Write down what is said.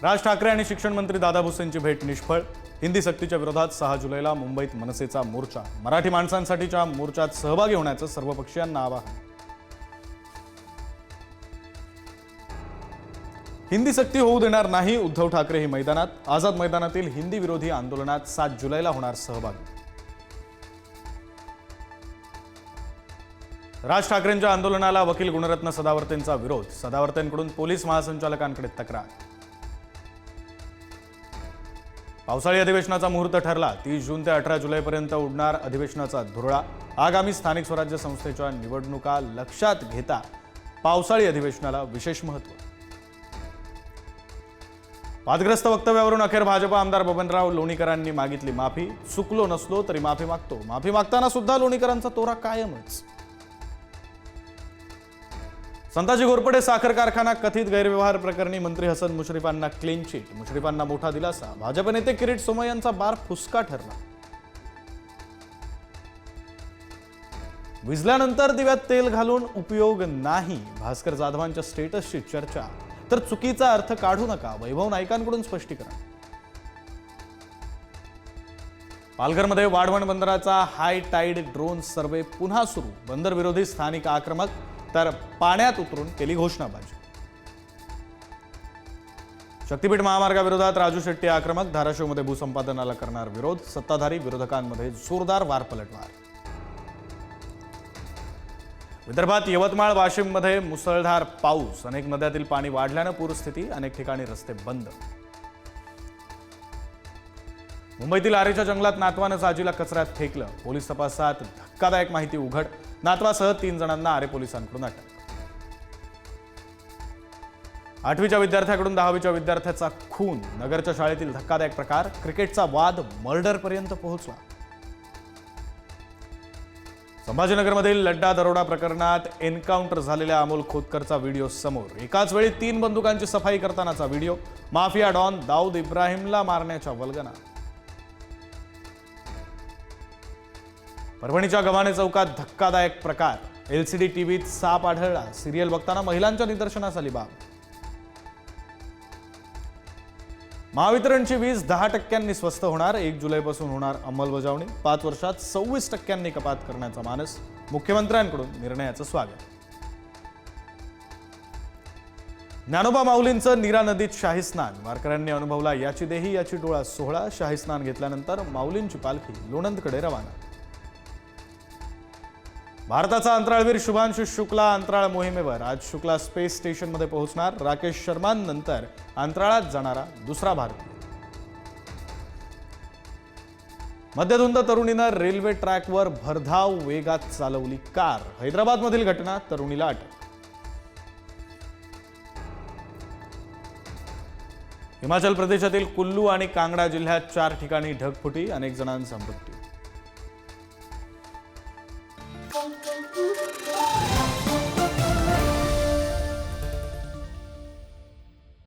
राज ठाकरे आणि शिक्षण मंत्री दादा भुसेंची भेट निष्फळ। हिंदी सक्तीच्या विरोधात 6 जुलैला मुंबईत मनसेचा मोर्चा। मराठी माणसांसाठीच्या मोर्चात सहभागी होण्याचं सर्वपक्षीयांना आवाहन। हिंदी सक्ती होऊ देणार नाही, उद्धव ठाकरे ही मैदानात। आझाद मैदानातील हिंदी विरोधी आंदोलनात 7 जुलैला होणार सहभागी। राज ठाकरेंच्या आंदोलनाला वकील गुणरत्न सदावर्तेंचा विरोध। सदावर्तेंकडून पोलीस महासंचालकांकडे तक्रार। पावसाळी अधिवेशनाचा मुहूर्त ठरला। 30 जून ते 18 जुलैपर्यंत उडणार अधिवेशनाचा धुरळा। आगामी स्थानिक स्वराज्य संस्थेच्या निवडणुका लक्षात घेता पावसाळी अधिवेशनाला विशेष महत्त्व। वादग्रस्त वक्तव्यावरून अखेर भाजप आमदार बबनराव लोणीकरांनी मागितली माफी। चुकलो नसलो तरी माफी मागतो। माफी मागताना सुद्धा लोणीकरांचा तोरा कायमच। संताजी घोरपडे साखर कारखाना कथित गैरव्यवहार प्रकरणी मंत्री हसन मुश्रीफांना क्लीन चिट। मुश्रीफांना मोठा दिलासा। भाजप नेते किरीट सोमय्यांचा बार फुसका ठरला। विजल्यानंतर दिव्यात तेल घालून उपयोग नाही। भास्कर जाधवांच्या स्टेटसची चर्चा। तर चुकीचा अर्थ काढू नका, वैभव नाईकांकडून स्पष्टीकरण। पालघरमध्ये वाढवण बंदराचा हाय टाईड ड्रोन सर्वे पुन्हा सुरू। बंदर विरोधी स्थानिक आक्रमक, तर पाण्यात उतरून केली घोषणाबाजी। शक्तीपीठ महामार्गाविरोधात राजू शेट्टी आक्रमक। धाराशिवमध्ये भूसंपादनाला करणार विरोध। सत्ताधारी विरोधकांमध्ये जोरदार वारपलटवार। विदर्भात यवतमाळ वाशिममध्ये मुसळधार पाऊस। अनेक नद्यातील पाणी वाढल्यानं पूरस्थिती। अनेक ठिकाणी रस्ते बंद। मुंबईतील आरेच्या जंगलात नातवानं साजीला कचऱ्यात फेकलं। पोलीस तपासात धक्कादायक माहिती उघड। नातवासह 3 जणांना आरे पोलिसांकडून अटक। 8वीच्या विद्यार्थ्याकडून 10वीच्या विद्यार्थ्याचा खून। नगरच्या शाळेतील धक्कादायक प्रकार। क्रिकेटचा वाद मर्डरपर्यंत पोहोचला। संभाजीनगरमधील लड्डा दरोडा प्रकरणात एन्काउंटर झालेल्या अमोल खोतकरचा व्हिडिओ समोर। एकाच वेळी 3 बंदुकांची सफाई करतानाचा व्हिडिओ। माफिया डॉन दाऊद इब्राहिमला मारण्याच्या वल्गना। परभणीच्या गव्हाणे चौकात धक्कादायक प्रकार। LCD टीव्हीत साप आढळला। सिरियल बघताना महिलांच्या निदर्शनास आली बाब। महावितरणची वीज 10% स्वस्त होणार। 1 जुलैपासून होणार अंमलबजावणी। 5 वर्षात 26% कपात करण्याचा मानस। मुख्यमंत्र्यांकडून निर्णयाचं स्वागत। ज्ञानोबा माऊलींचं नीरा नदीत शाही स्नान। वारकऱ्यांनी अनुभवला याची देही याची डोळा सोहळा। शाही स्नान घेतल्यानंतर माऊलींची पालखी लोणंदकडे रवाना। भारताचा अंतराळवीर शुभांशु शुक्ला अंतराळ मोहिमेवर। आज शुक्ला स्पेस स्टेशनमध्ये पोहोचणार। राकेश शर्मांनंतर अंतराळात जाणारा दुसरा भारतीय। मध्यधुंद तरुणीनं रेल्वे ट्रॅकवर भरधाव वेगात चालवली कार। हैदराबादमधील घटना। तरुणीला अटक। हिमाचल प्रदेशातील कुल्लू आणि कांगडा जिल्ह्यात 4 ठिकाणी ढगफुटी। अनेक जणांचा मृत्यू।